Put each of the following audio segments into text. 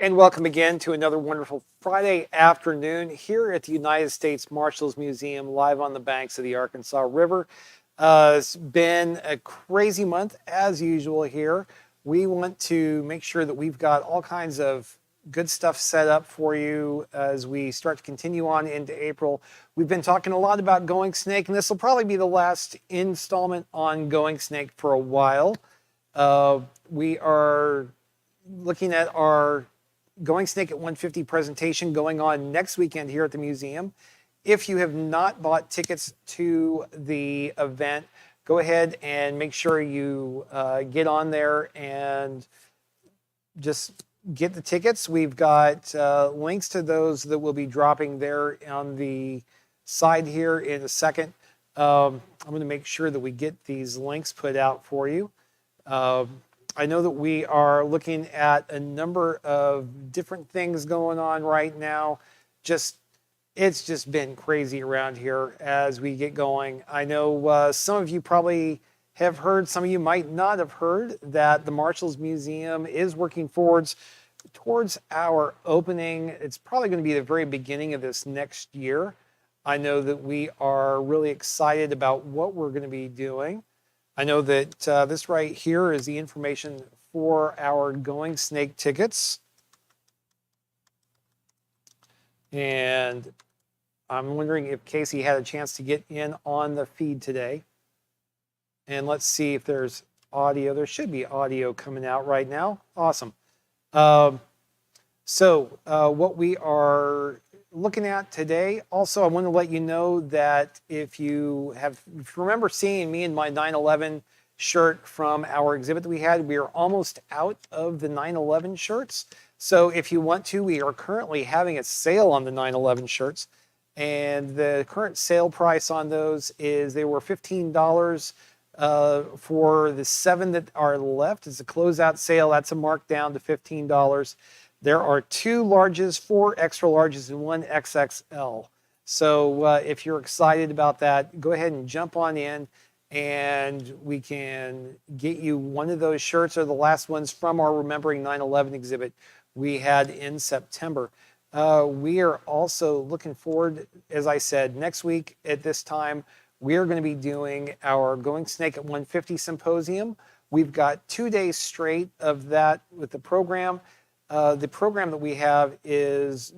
And welcome again to another wonderful Friday afternoon here at the United States Marshals Museum, live on the banks of the Arkansas River. It's been a crazy month as usual here. We want to make sure that we've got all kinds of good stuff set up for you as we start to continue on into April. We've been talking a lot about Goingsnake, and this will probably be the last installment on Goingsnake for a while. We are looking at our Goingsnake at 150 presentation going on next weekend here at the museum. If you have not bought tickets to the event, go ahead and make sure you get on there and just get the tickets. We've got links to those that will be dropping there on the side here in a second. I'm going to make sure that we get these links put out for you. I know that we are looking at a number of different things going on right now. It's just been crazy around here as we get going. I know some of you probably have heard, some of you might not have heard, that the Marshals Museum is working towards our opening. It's probably going to be the very beginning of this next year. I know that we are really excited about what we're going to be doing. I know that this right here is the information for our Goingsnake tickets. And I'm wondering if Casey had a chance to get in on the feed today. And let's see if there's audio. There should be audio coming out right now. Awesome. So what we are looking at today, also I want to let you know that if you remember seeing me in my 9/11 shirt from our exhibit that we had, we are almost out of the 9/11 shirts. So if you want to, we are currently having a sale on the 9/11 shirts, and the current sale price on those is they were $15 for the 7 that are left. It's a closeout sale. That's a markdown to $15. There are 2 larges, 4 extra larges, and 1 XXL. So if you're excited about that, go ahead and jump on in, and we can get you one of those shirts, or the last ones from our Remembering 9/11 exhibit we had in September. We are also looking forward, as I said, next week at this time, we are going to be doing our Goingsnake at 150 symposium. We've got 2 days straight of that with the program. The program that we have is,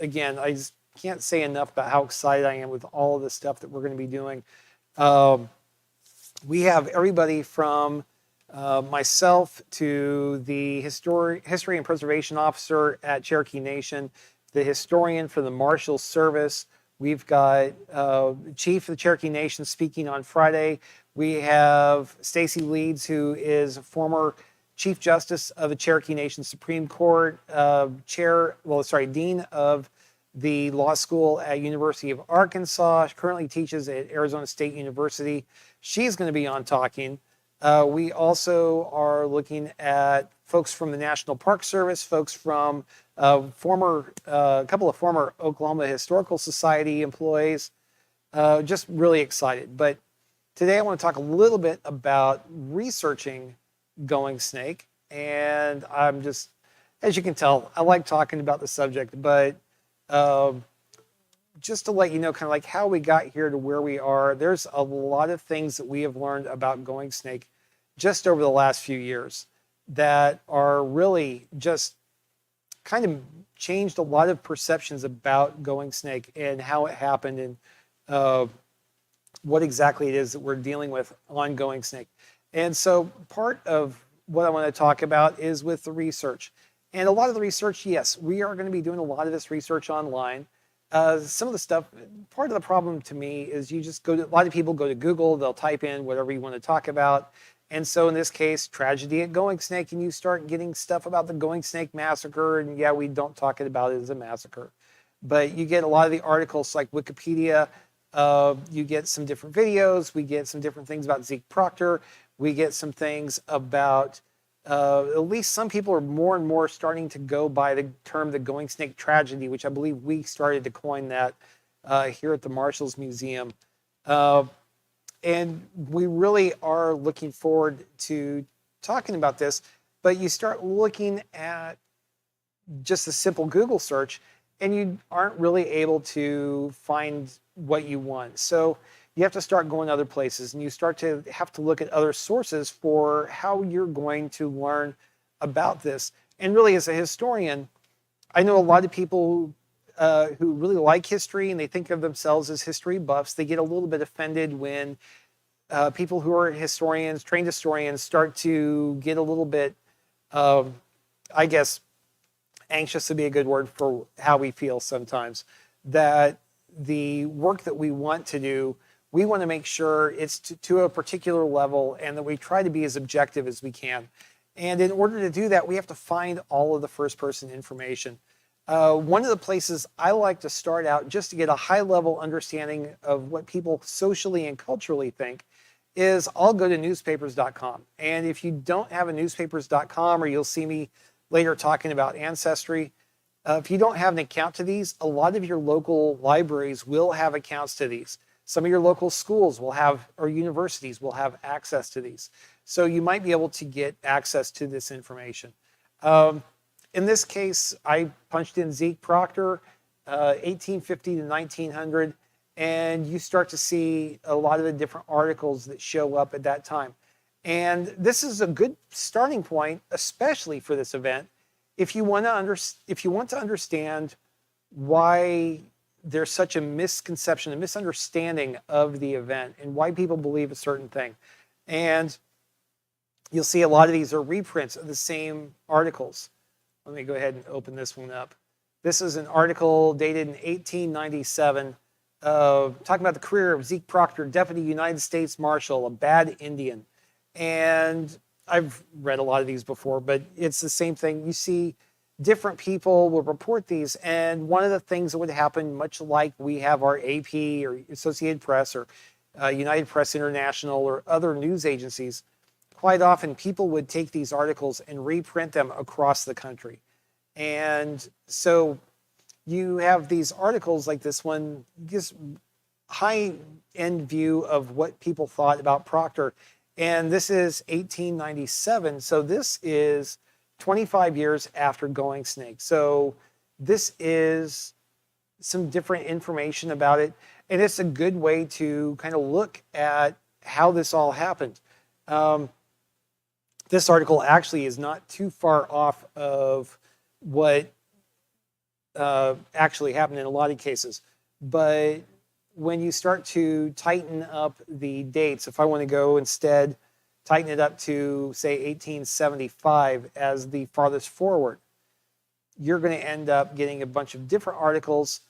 again, I just can't say enough about how excited I am with all of the stuff that we're going to be doing. We have everybody from myself to the history and preservation officer at Cherokee Nation, the historian for the Marshals Service. We've got Chief of the Cherokee Nation speaking on Friday. We have Stacy Leeds, who is a former Chief Justice of the Cherokee Nation Supreme Court, Dean of the Law School at University of Arkansas, currently teaches at Arizona State University. She's going to be on talking. We also are looking at folks from the National Park Service, folks from a couple of former Oklahoma Historical Society employees. Just really excited. But today I want to talk a little bit about researching Goingsnake, and I'm just, as you can tell, I like talking about the subject, but just to let you know kind of like how we got here to where we are, there's a lot of things that we have learned about Goingsnake just over the last few years that are really just kind of changed a lot of perceptions about Goingsnake and how it happened, and what exactly it is that we're dealing with on Goingsnake. And so part of what I want to talk about is with the research. And a lot of the research, yes, we are going to be doing a lot of this research online. Some of the stuff, part of the problem to me is a lot of people go to Google, they'll type in whatever you want to talk about. And so in this case, tragedy at Goingsnake, and you start getting stuff about the Goingsnake massacre. And yeah, we don't talk about it as a massacre, but you get a lot of the articles like Wikipedia. You get some different videos. We get some different things about Zeke Proctor. We get some things about, at least some people are more and more starting to go by the term the Goingsnake tragedy, which I believe we started to coin that here at the Marshals Museum. And we really are looking forward to talking about this, but you start looking at just a simple Google search, and you aren't really able to find what you want. So you have to start going other places, and you start to have to look at other sources for how you're going to learn about this. And really, as a historian, I know a lot of people who really like history and they think of themselves as history buffs. They get a little bit offended when people who are historians, trained historians, start to get a little bit, I guess, anxious would be a good word for how we feel sometimes, that the work that we want to do, we want to make sure it's to a particular level and that we try to be as objective as we can. And in order to do that, we have to find all of the first person information. One of the places I like to start out just to get a high level understanding of what people socially and culturally think is I'll go to newspapers.com. And if you don't have a newspapers.com, or you'll see me later talking about Ancestry, if you don't have an account to these, a lot of your local libraries will have accounts to these. Some of your local schools will have, or universities will have access to these. So you might be able to get access to this information. In this case, I punched in Zeke Proctor, 1850 to 1900, and you start to see a lot of the different articles that show up at that time. And this is a good starting point, especially for this event, if you want to understand why there's such a misconception, a misunderstanding of the event and why people believe a certain thing. And you'll see a lot of these are reprints of the same articles. Let me go ahead and open this one up. This is an article dated in 1897, talking about the career of Zeke Proctor, Deputy United States Marshal, a bad Indian. And I've read a lot of these before, but it's the same thing. You see different people will report these, and one of the things that would happen, much like we have our AP or Associated Press or United Press International or other news agencies, quite often people would take these articles and reprint them across the country. And so you have these articles like this one, just high-end view of what people thought about Proctor. And this is 1897, so this is 25 years after Goingsnake. So this is some different information about it, and it's a good way to kind of look at how this all happened. This article actually is not too far off of what actually happened in a lot of cases, but when you start to tighten up the dates, if I want to go instead, tighten it up to, say, 1875 as the farthest forward, you're going to end up getting a bunch of different articles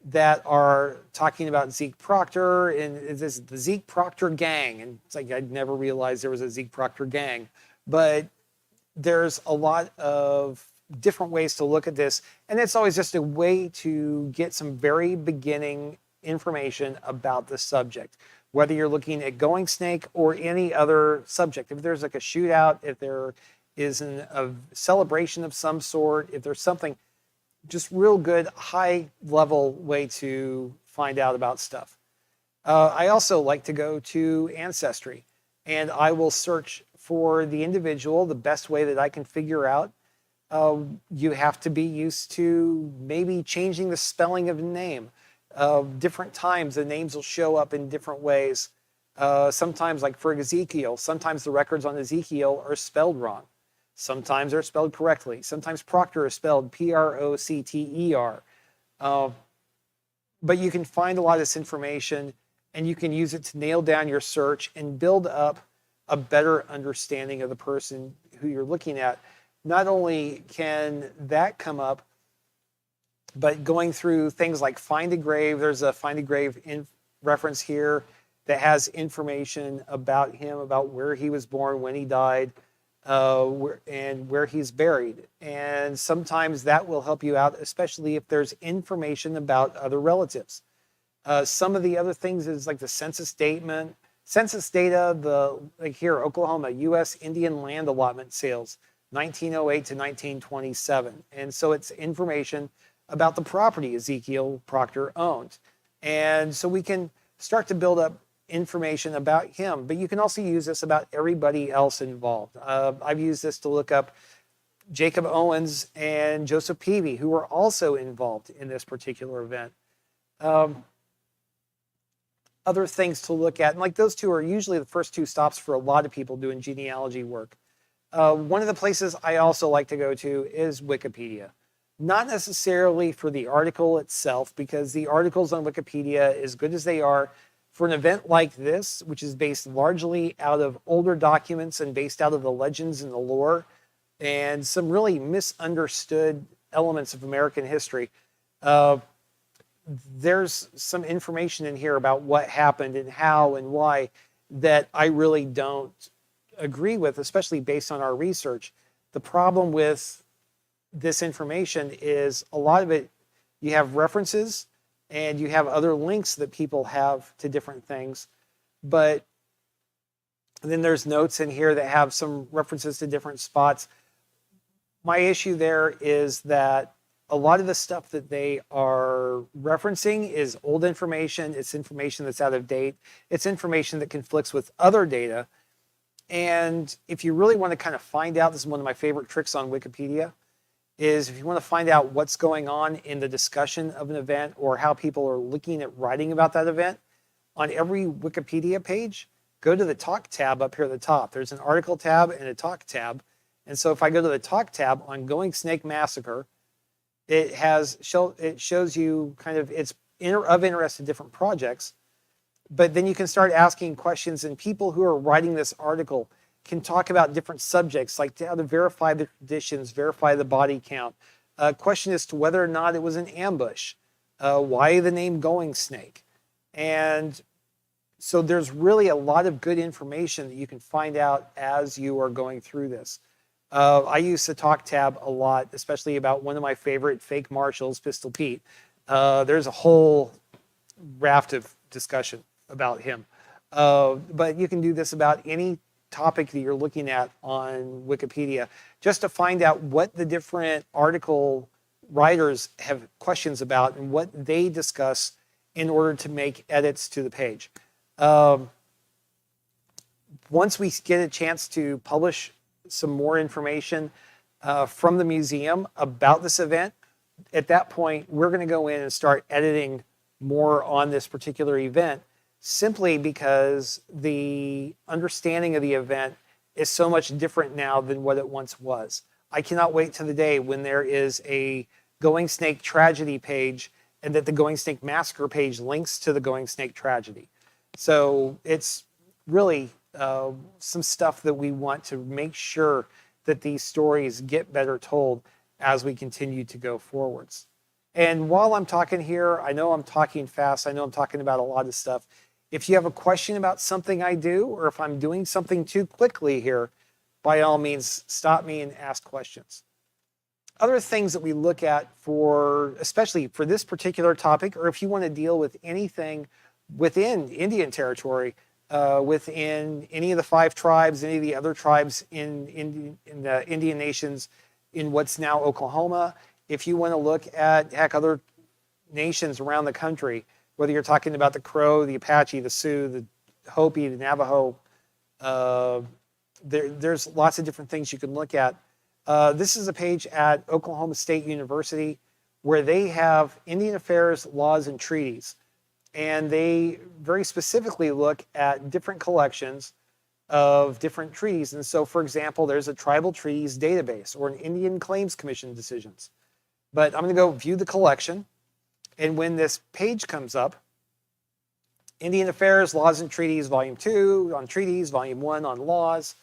that are talking about Zeke Proctor, and this is the Zeke Proctor gang. And it's like, I'd never realized there was a Zeke Proctor gang. But there's a lot of different ways to look at this, and it's always just a way to get some very beginning information about the subject, whether you're looking at Goingsnake or any other subject. If there's like a shootout, if there is a celebration of some sort, if there's something, just real good high level way to find out about stuff. I also like to go to Ancestry, and I will search for the individual the best way that I can figure out. You have to be used to maybe changing the spelling of a name. Different times the names will show up in different ways. Sometimes, like for Ezekiel, sometimes the records on Ezekiel are spelled wrong. Sometimes they're spelled correctly. Sometimes Proctor is spelled Procter. But you can find a lot of this information, and you can use it to nail down your search and build up a better understanding of the person who you're looking at. Not only can that come up, but going through things like Find a Grave, there's a Find a Grave reference here that has information about him, about where he was born, when he died, and where he's buried. And sometimes that will help you out, especially if there's information about other relatives. Some of the other things is like the census statement, census data, like here, Oklahoma, U.S. Indian land allotment sales, 1908 to 1927. And so it's information about the property Ezekiel Proctor owned. And so we can start to build up information about him, but you can also use this about everybody else involved. I've used this to look up Jacob Owens and Joseph Peavy, who were also involved in this particular event. Other things to look at, and like those two are usually the first two stops for a lot of people doing genealogy work. One of the places I also like to go to is Wikipedia. Not necessarily for the article itself, because the articles on Wikipedia, as good as they are, for an event like this, which is based largely out of older documents and based out of the legends and the lore, and some really misunderstood elements of American history, there's some information in here about what happened and how and why that I really don't agree with, especially based on our research. The problem with this information is a lot of it, you have references and you have other links that people have to different things, but then there's notes in here that have some references to different spots. My issue there is that a lot of the stuff that they are referencing is old information. It's information that's out of date. It's information that conflicts with other data. And if you really want to kind of find out, this is one of my favorite tricks on Wikipedia, is if you want to find out what's going on in the discussion of an event or how people are looking at writing about that event, on every Wikipedia page, go to the talk tab up here at the top. There's an article tab and a talk tab. And so if I go to the talk tab on Goingsnake Massacre, it shows you kind of it's of interest in different projects, but then you can start asking questions, and people who are writing this article can talk about different subjects, like how to verify the traditions, verify the body count, a question as to whether or not it was an ambush, why the name Goingsnake. And so there's really a lot of good information that you can find out as you are going through this. I use the talk tab a lot, especially about one of my favorite fake marshals, Pistol Pete. There's a whole raft of discussion about him. But you can do this about any topic that you're looking at on Wikipedia, just to find out what the different article writers have questions about and what they discuss in order to make edits to the page. Once we get a chance to publish some more information from the museum about this event, at that point, we're going to go in and start editing more on this particular event, simply because the understanding of the event is so much different now than what it once was. I cannot wait to the day when there is a Goingsnake tragedy page and that the Goingsnake massacre page links to the Goingsnake tragedy. So it's really some stuff that we want to make sure that these stories get better told as we continue to go forwards. And while I'm talking here, I know I'm talking fast. I know I'm talking about a lot of stuff. If you have a question about something I do, or if I'm doing something too quickly here, by all means, stop me and ask questions. Other things that we look at for, especially for this particular topic, or if you want to deal with anything within Indian Territory, within any of the 5 tribes, any of the other tribes in the Indian nations in what's now Oklahoma. If you want to look at, heck, other nations around the country, whether you're talking about the Crow, the Apache, the Sioux, the Hopi, the Navajo, there's lots of different things you can look at. This is a page at Oklahoma State University where they have Indian affairs, laws, and treaties. And they very specifically look at different collections of different treaties. And so, for example, there's a tribal treaties database or an Indian Claims Commission decisions. But I'm going to go view the collection. And when this page comes up, Indian Affairs, Laws and Treaties, Volume 2 on treaties, Volume 1 on laws.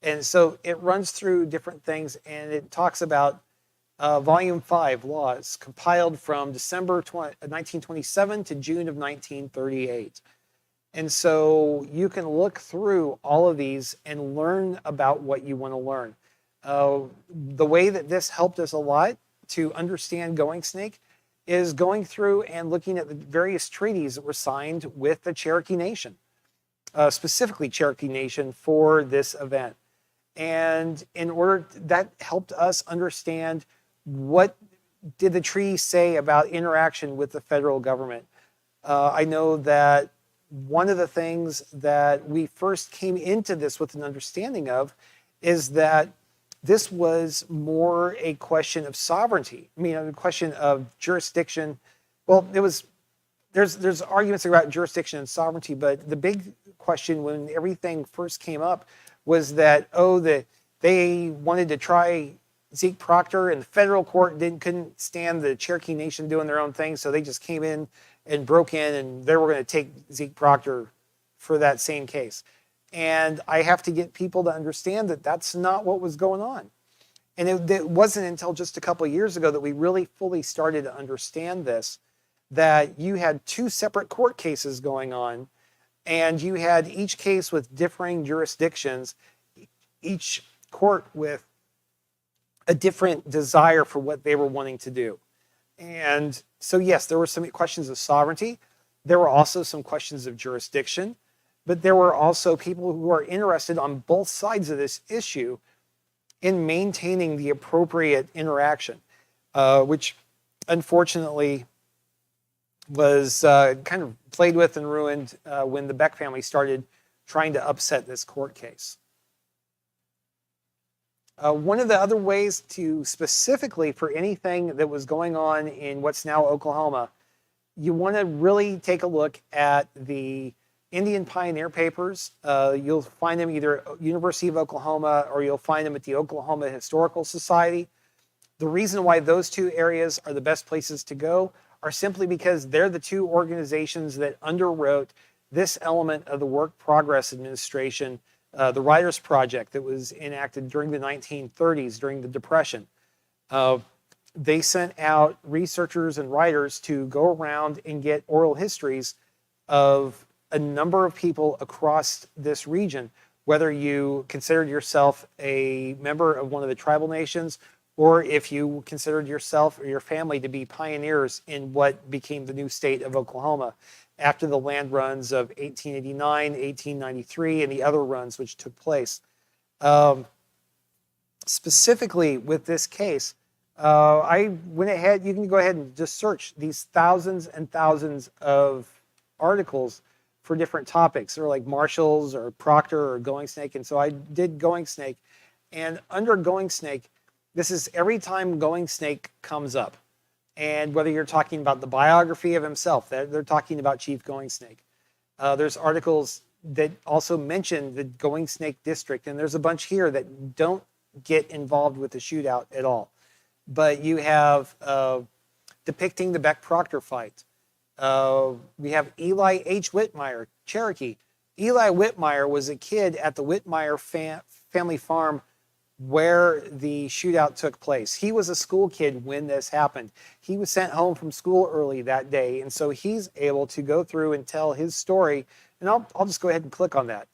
And so it runs through different things, and it talks about Volume 5, laws, compiled from December 1927 to June of 1938. And so you can look through all of these and learn about what you want to learn. The way that this helped us a lot to understand Goingsnake is going through and looking at the various treaties that were signed with the Cherokee Nation, specifically Cherokee Nation, for this event. And in order, that helped us understand what did the treaty say about interaction with the federal government. I know that one of the things that we first came into this with an understanding of is that this was more a question of sovereignty. I mean, a question of jurisdiction. Well, there's arguments about jurisdiction and sovereignty, but the big question when everything first came up was that, that they wanted to try Zeke Proctor, and the federal court couldn't stand the Cherokee Nation doing their own thing, so they just came in and broke in, and they were going to take Zeke Proctor for that same case. And I have to get people to understand that that's not what was going on. And it wasn't until just a couple of years ago that we really fully started to understand this, that you had two separate court cases going on, and you had each case with differing jurisdictions, each court with a different desire for what they were wanting to do. And so, yes, there were some questions of sovereignty. There were also some questions of jurisdiction, but there were also people who are interested on both sides of this issue in maintaining the appropriate interaction, which unfortunately was kind of played with and ruined when the Beck family started trying to upset this court case. One of the other ways to specifically for anything that was going on in what's now Oklahoma, you want to really take a look at the Indian Pioneer Papers. You'll find them either at University of Oklahoma or you'll find them at the Oklahoma Historical Society. The reason why those two areas are the best places to go are simply because they're the two organizations that underwrote this element of the Work Progress Administration, the Writers Project that was enacted during the 1930s, during the Depression. They sent out researchers and writers to go around and get oral histories of a number of people across this region, whether you considered yourself a member of one of the tribal nations, or if you considered yourself or your family to be pioneers in what became the new state of Oklahoma after the land runs of 1889, 1893, and the other runs which took place. Specifically with this case, I went ahead, you can go ahead and just search these thousands and thousands of articles for different topics. They're like Marshals or Proctor or Goingsnake, and so I did Goingsnake. And under Goingsnake, this is every time Goingsnake comes up. And whether you're talking about the biography of himself, they're talking about Chief Goingsnake. There's articles that also mention the Goingsnake district, and there's a bunch here that don't get involved with the shootout at all. But you have depicting the Beck-Proctor fight. We have Eli H. Whitmire, Cherokee. Eli Whitmire was a kid at the Whitmire family farm where the shootout took place. He was a school kid when this happened. He was sent home from school early that day, and so he's able to go through and tell his story. And I'll just go ahead and click on that.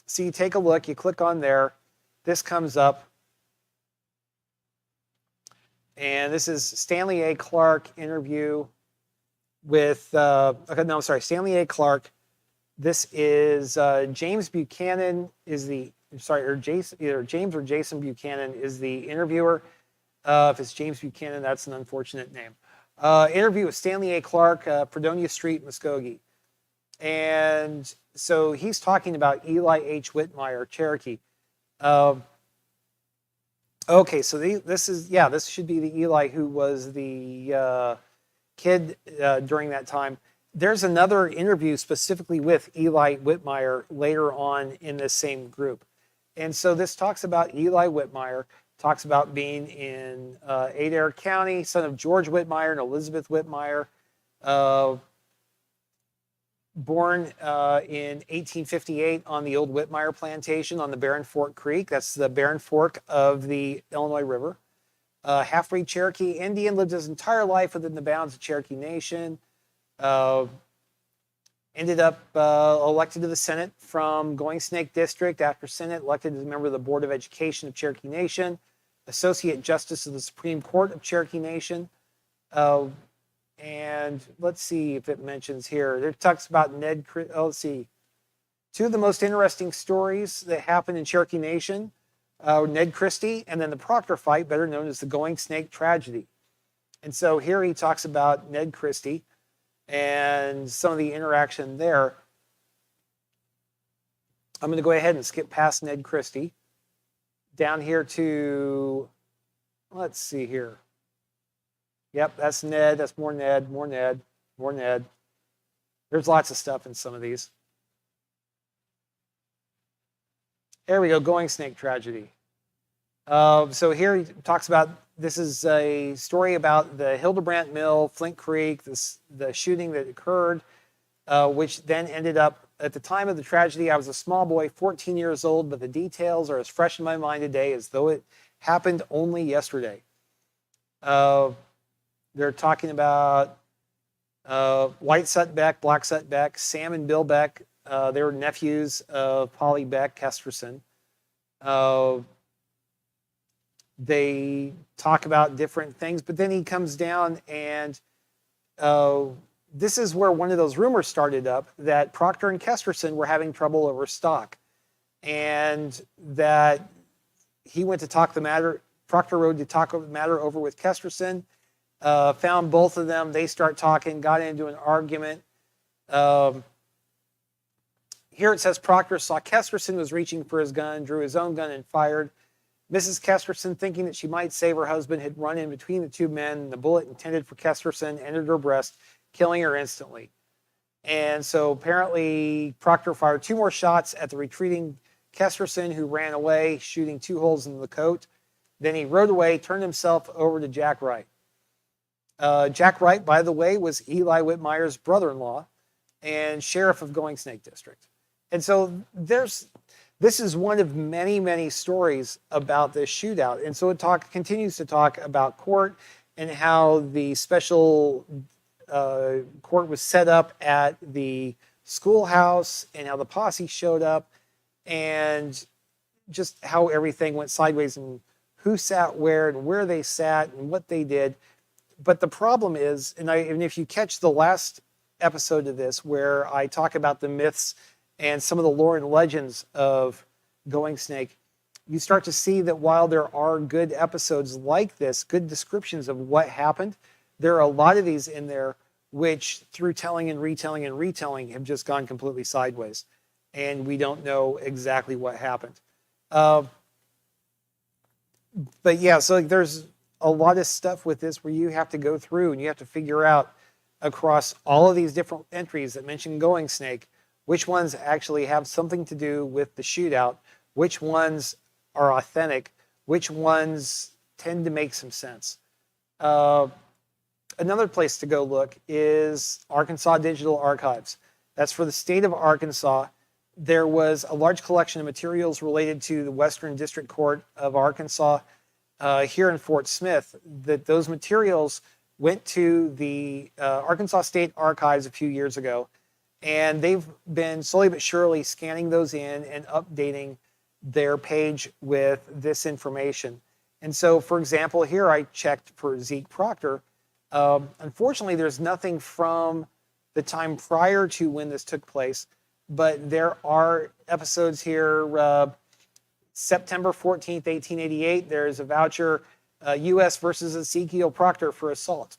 So you take a look, you click on there, this comes up, and this is Stanley A. Clark interview with, Stanley A. Clark. This is James Buchanan is the, or Jason, either James or Jason Buchanan is the interviewer. If it's James Buchanan, that's an unfortunate name. Interview with Stanley A. Clark, Fredonia Street, Muskogee. And so he's talking about Eli H. Whitmire, Cherokee. Okay, so this should be the Eli who was the kid during that time. There's another interview specifically with Eli Whitmire later on in this same group. And so this talks about Eli Whitmire, talks about being in Adair County, son of George Whitmire and Elizabeth Whitmire, born in 1858 on the old Whitmire plantation on the Barren Fork Creek. That's the Barren Fork of the Illinois River. Half-breed Cherokee Indian, lived his entire life within the bounds of Cherokee Nation. Ended up elected to the Senate from Goingsnake District. After Senate, elected as a member of the Board of Education of Cherokee Nation, Associate Justice of the Supreme Court of Cherokee Nation. And let's see if it mentions here. It talks about let's see. Two of the most interesting stories that happened in Cherokee Nation, Ned Christie, and then the Proctor fight, better known as the Goingsnake tragedy. And so here he talks about Ned Christie and some of the interaction there. I'm going to go ahead and skip past Ned Christie. down here to, let's see here. Yep, that's Ned. That's more Ned, more Ned, more Ned. There's lots of stuff in some of these. There we go, Goingsnake tragedy. So here he talks about, this is a story about the Hildebrandt Mill, Flint Creek, the shooting that occurred, which then ended up, at the time of the tragedy, I was a small boy, 14 years old, but the details are as fresh in my mind today as though it happened only yesterday. They're talking about White Sut Beck, Black Sut Beck, Sam and Bill Beck. They were nephews of Polly Beck Kesterson. They talk about different things, but then he comes down and this is where one of those rumors started up that Proctor and Kesterson were having trouble over stock, and that he went to talk the matter, Proctor rode to talk the matter over with Kesterson, found both of them, they start talking, got into an argument. Here it says Proctor saw Kesterson was reaching for his gun, drew his own gun and fired. Mrs. Kesterson, thinking that she might save her husband, had run in between the two men, and the bullet intended for Kesterson entered her breast, killing her instantly. And so apparently Proctor fired 2 more shots at the retreating Kesterson, who ran away, shooting 2 holes in the coat. Then he rode away, turned himself over to Jack Wright. Jack Wright, by the way, was Eli Whitmire's brother-in-law and sheriff of Goingsnake District. And so this is one of many, many stories about this shootout. And so it continues to talk about court and how the special court was set up at the schoolhouse and how the posse showed up and just how everything went sideways and who sat where and where they sat and what they did. But the problem is, and if you catch the last episode of this where I talk about the myths and some of the lore and legends of Goingsnake, you start to see that while there are good episodes like this, good descriptions of what happened, there are a lot of these in there which, through telling and retelling, have just gone completely sideways. And we don't know exactly what happened. But yeah, so there's a lot of stuff with this where you have to go through and you have to figure out across all of these different entries that mention Goingsnake, which ones actually have something to do with the shootout, which ones are authentic, which ones tend to make some sense. Another place to go look is Arkansas Digital Archives. That's for the state of Arkansas. There was a large collection of materials related to the Western District Court of Arkansas here in Fort Smith. Those materials went to the Arkansas State Archives a few years ago, and they've been slowly but surely scanning those in and updating their page with this information. And so, for example, here I checked for Zeke Proctor. Unfortunately, there's nothing from the time prior to when this took place, but there are episodes here. September 14th, 1888, there's a voucher, U.S. versus Ezekiel Proctor for assault.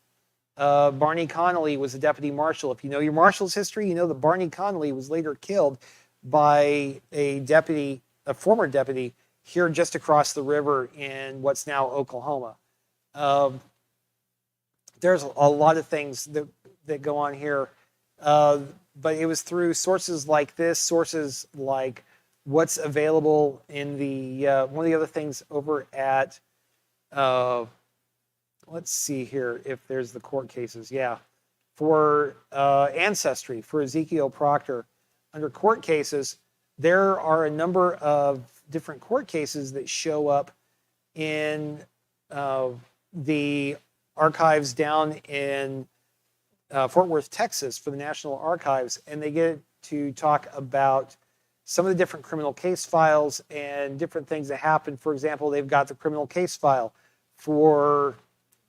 Barney Connolly was a deputy marshal. If you know your marshal's history, you know that Barney Connolly was later killed by a former deputy here just across the river in what's now Oklahoma. There's a lot of things that go on here, but it was through sources like this, sources like what's available in the, one of the other things over at, let's see here if there's the court cases. Yeah, for Ancestry, for Ezekiel Proctor, under court cases, there are a number of different court cases that show up in the archives down in Fort Worth, Texas for the National Archives, and they get to talk about some of the different criminal case files and different things that happen. For example, they've got the criminal case file for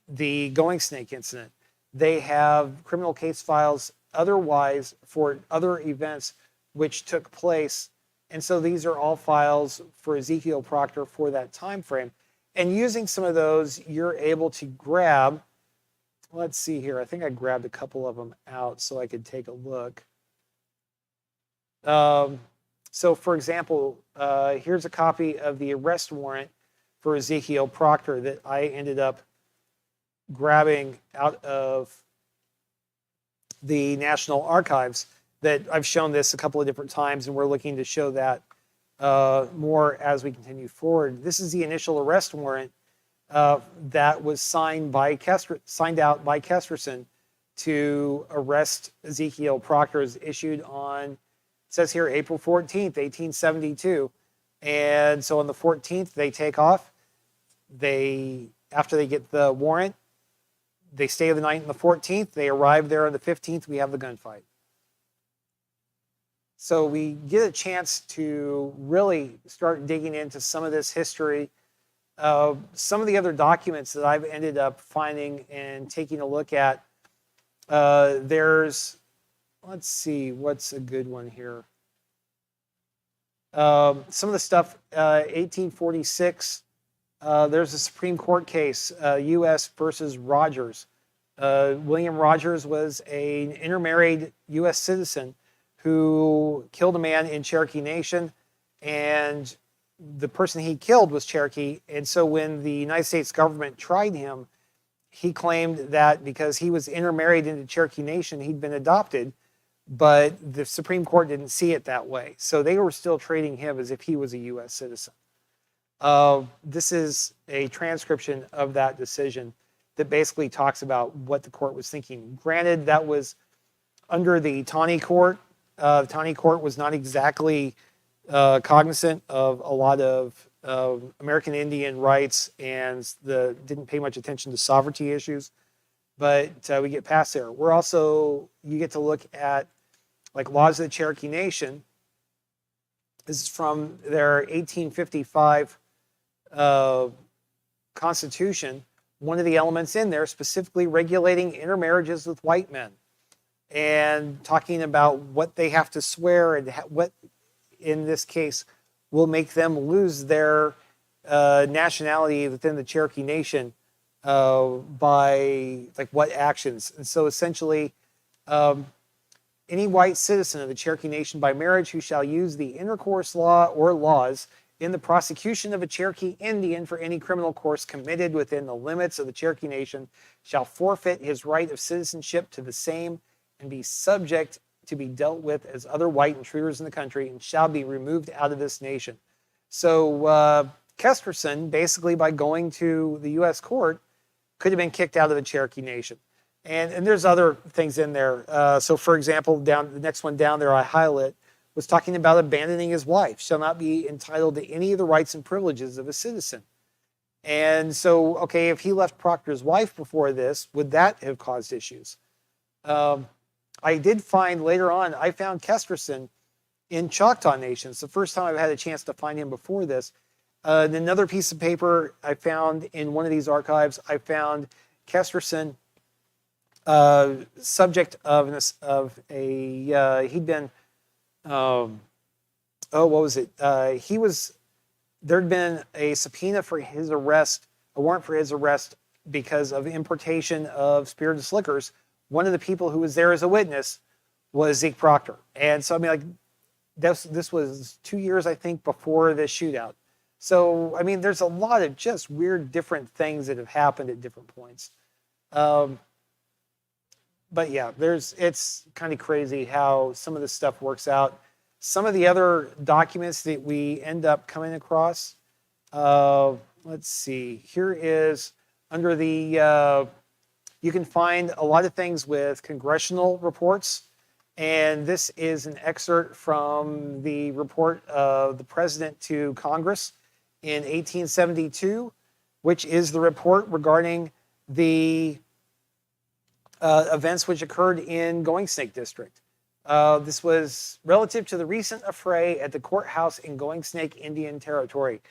the Goingsnake incident. They have criminal case files otherwise for other events which took place. And so these are all files for Ezekiel Proctor for that time frame. And using some of those, you're able to grab, let's see here, I think I grabbed a couple of them out so I could take a look. So for example, here's a copy of the arrest warrant for Ezekiel Proctor that I ended up grabbing out of the National Archives. That I've shown this a couple of different times, and we're looking to show that more as we continue forward. This is the initial arrest warrant that was signed out by Kesterson to arrest Ezekiel Proctor. Is issued on, it says here, April 14th, 1872. And so on the 14th, they take off. After they get the warrant, they stay the night on the 14th. They arrive there on the 15th. We have the gunfight. So we get a chance to really start digging into some of this history. Some of the other documents that I've ended up finding and taking a look at. Let's see, what's a good one here? Some of the stuff, 1846, there's a Supreme Court case, U.S. versus Rogers. William Rogers was an intermarried U.S. citizen who killed a man in Cherokee Nation, and the person he killed was Cherokee. And so when the United States government tried him, he claimed that because he was intermarried into Cherokee Nation, he'd been adopted, but the Supreme Court didn't see it that way. So they were still treating him as if he was a U.S. citizen. This is a transcription of that decision that basically talks about what the court was thinking. Granted, that was under the Taney Court. The Taney Court was not exactly cognizant of a lot of American Indian rights and didn't pay much attention to sovereignty issues. But we get past there. You get to look at like laws of the Cherokee Nation. This is from their 1855 Constitution. One of the elements in there specifically regulating intermarriages with white men and talking about what they have to swear and what, in this case, will make them lose their nationality within the Cherokee Nation by like what actions. And so essentially, any white citizen of the Cherokee Nation by marriage who shall use the intercourse law or laws in the prosecution of a Cherokee Indian for any criminal course committed within the limits of the Cherokee Nation shall forfeit his right of citizenship to the same and be subject to be dealt with as other white intruders in the country and shall be removed out of this nation. So Kesterson, basically by going to the U.S. court, could have been kicked out of the Cherokee Nation. And there's other things in there. So for example, the next one down there I highlight was talking about abandoning his wife, shall not be entitled to any of the rights and privileges of a citizen. And so, okay, if he left Proctor's wife before this, would that have caused issues? I did find later on, I found Kesterson in Choctaw Nation. It's the first time I've had a chance to find him before this. Another piece of paper I found in one of these archives, I found Kesterson subject of a, he'd been, what was it? There'd been a subpoena for his arrest, a warrant for his arrest because of importation of spirituous liquors. One of the people who was there as a witness was Zeke Proctor. And so, I mean, like, this was 2 years, I think, before this shootout. So, I mean, there's a lot of just weird different things that have happened at different points. But yeah, it's kind of crazy how some of this stuff works out. Some of the other documents that we end up coming across, let's see, here is under the, you can find a lot of things with Congressional Reports. And this is an excerpt from the report of the President to Congress in 1872, which is the report regarding the events which occurred in Goingsnake District. This was relative to the recent affray at the courthouse in Goingsnake Indian Territory.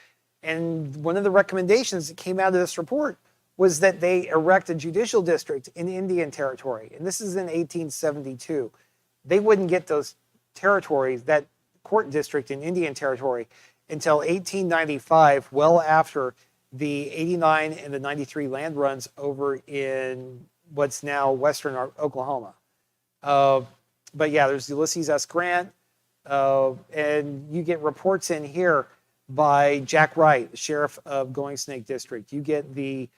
And one of the recommendations that came out of this report was that they erect a judicial district in Indian Territory. And this is in 1872. They wouldn't get those territories, that court district in Indian Territory, until 1895, well after the 89 and the 93 land runs over in what's now western Oklahoma. But yeah, there's Ulysses S. Grant, and you get reports in here by Jack Wright, the sheriff of Goingsnake District. You get the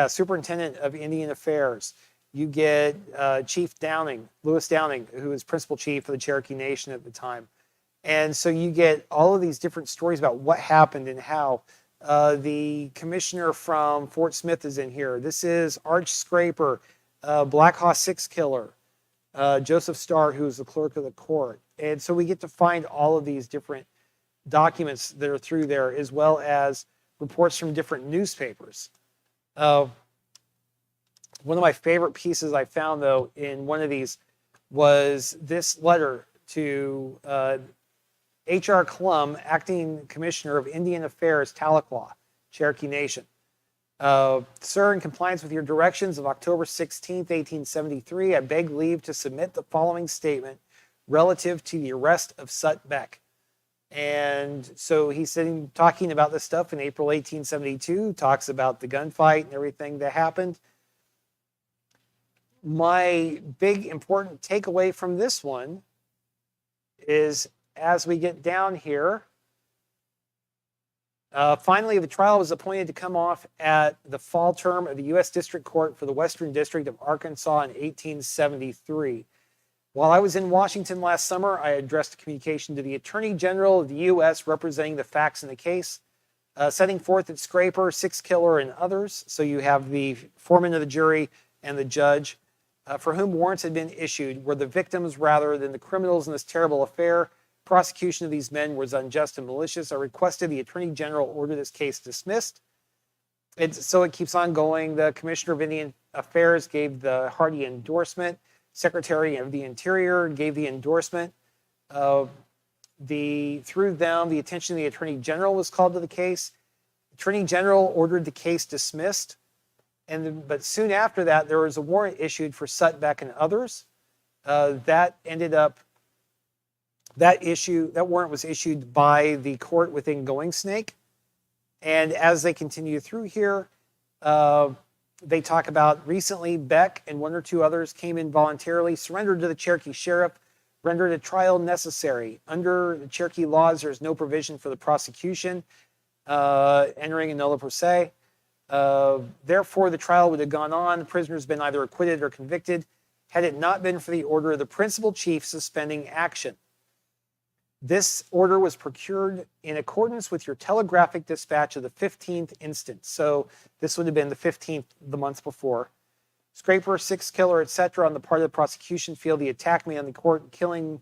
superintendent of Indian Affairs. You get Chief Downing, Lewis Downing, who was principal chief of the Cherokee Nation at the time. And so you get all of these different stories about what happened and how. The commissioner from Fort Smith is in here. This is Arch Scraper, Black Hawk Six killer, Joseph Starr, who's the clerk of the court. And so we get to find all of these different documents that are through there, as well as reports from different newspapers. One of my favorite pieces I found, though, in one of these was this letter to HR Clum, acting commissioner of Indian Affairs, Tahlequah, Cherokee Nation. Sir, in compliance with your directions of October 16th, 1873, I beg leave to submit the following statement relative to the arrest of Sut Beck. And so he's talking about this stuff in April 1872, talks about the gunfight and everything that happened. My big important takeaway from this one is, as we get down here, finally, the trial was appointed to come off at the fall term of the U.S. District Court for the Western District of Arkansas in 1873. While I was in Washington last summer, I addressed a communication to the Attorney General of the U.S. representing the facts in the case, setting forth that Scraper, Six Killer, and others, so you have the foreman of the jury and the judge, for whom warrants had been issued, were the victims rather than the criminals in this terrible affair. Prosecution of these men was unjust and malicious. I requested the Attorney General order this case dismissed. So it keeps on going. The Commissioner of Indian Affairs gave the hearty endorsement. Secretary of the Interior gave the endorsement. Through them, the attention of the Attorney General was called to the case. The Attorney General ordered the case dismissed. But soon after that, there was a warrant issued for Sut Beck and others. That warrant was issued by the court within Goingsnake. And as they continue through here, they talk about recently Beck and one or two others came in voluntarily, surrendered to the Cherokee sheriff, rendered a trial necessary. Under the Cherokee laws, there's no provision for the prosecution entering a nolle prosse. Therefore, the trial would have gone on. The prisoner's been either acquitted or convicted had it not been for the order of the principal chief suspending action. This order was procured in accordance with your telegraphic dispatch of the 15th instant. So this would have been the 15th the month before. Scraper, Six Killer, etc. on the part of the prosecution feel the attack made on the court, killing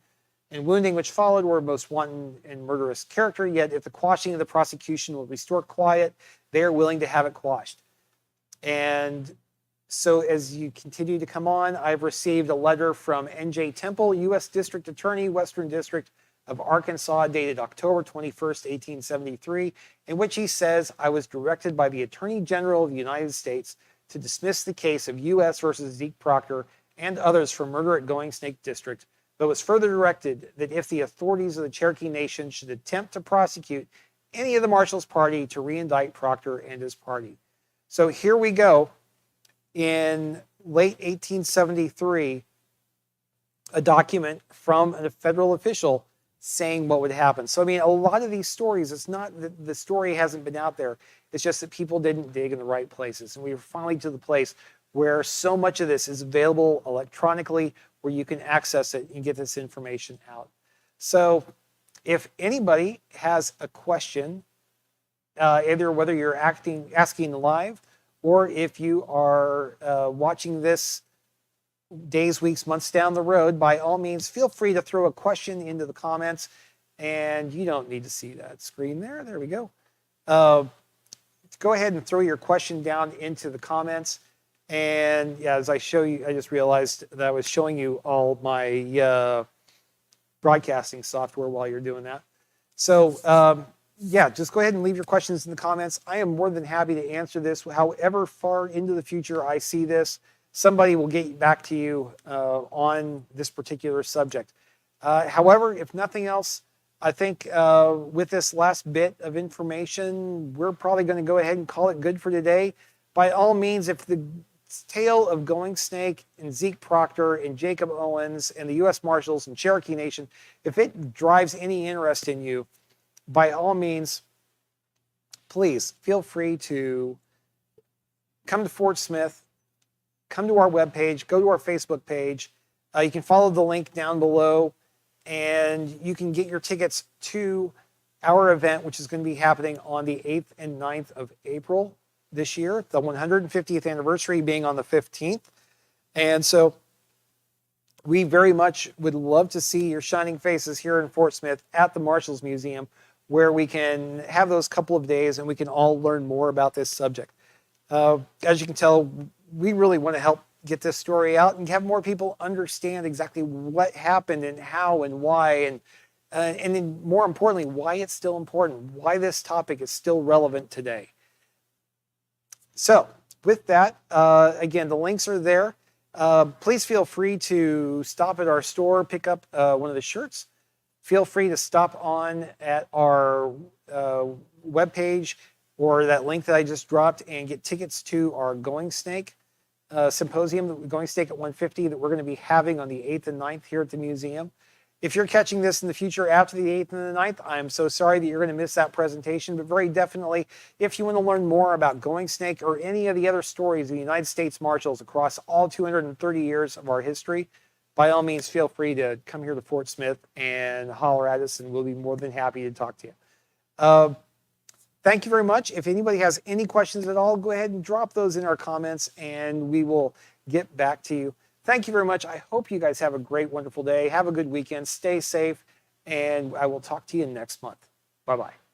and wounding which followed were most wanton and murderous character. Yet if the quashing of the prosecution will restore quiet, they are willing to have it quashed. And so as you continue to come on, I've received a letter from N.J. Temple, U.S. District Attorney, Western District of Arkansas, dated October 21st, 1873, in which he says, I was directed by the Attorney General of the United States to dismiss the case of U.S. versus Zeke Proctor and others for murder at Goingsnake District, but was further directed that if the authorities of the Cherokee Nation should attempt to prosecute any of the Marshals Party, to re-indict Proctor and his party. So here we go. In late 1873, a document from a federal official saying what would happen. So, I mean, a lot of these stories, it's not that the story hasn't been out there. It's just that people didn't dig in the right places. And we were finally to the place where so much of this is available electronically, where you can access it and get this information out. So if anybody has a question, either whether you're asking live, or if you are watching this days, weeks, months down the road, by all means, feel free to throw a question into the comments. And you don't need to see that screen there. There we go. Go ahead and throw your question down into the comments. And yeah, as I show you, I just realized that I was showing you all my broadcasting software while you're doing that. So yeah, just go ahead and leave your questions in the comments. I am more than happy to answer this. However far into the future I see this, somebody will get back to you on this particular subject. However, if nothing else, I think with this last bit of information, we're probably going to go ahead and call it good for today. By all means, if the tale of Goingsnake and Zeke Proctor and Jacob Owens and the U.S. Marshals and Cherokee Nation, if it drives any interest in you, by all means, please feel free to come to Fort Smith, come to our webpage, go to our Facebook page. You can follow the link down below, and you can get your tickets to our event, which is going to be happening on the 8th and 9th of April this year, the 150th anniversary being on the 15th. And so we very much would love to see your shining faces here in Fort Smith at the Marshals Museum, where we can have those couple of days and we can all learn more about this subject. As you can tell, we really want to help get this story out and have more people understand exactly what happened and how and why, and then more importantly, why it's still important, why this topic is still relevant today. So with that, again, the links are there. Please feel free to stop at our store, pick up one of the shirts. Feel free to stop on at our webpage or that link that I just dropped and get tickets to our Goingsnake symposium, Goingsnake at 150, that we're going to be having on the 8th and 9th here at the museum. If you're catching this in the future after the 8th and the 9th, I'm so sorry that you're going to miss that presentation, but very definitely, if you want to learn more about Goingsnake or any of the other stories of the United States Marshals across all 230 years of our history, by all means, feel free to come here to Fort Smith and holler at us, and we'll be more than happy to talk to you. Thank you very much. If anybody has any questions at all, go ahead and drop those in our comments, and we will get back to you. Thank you very much. I hope you guys have a great, wonderful day. Have a good weekend. Stay safe, and I will talk to you next month. Bye-bye.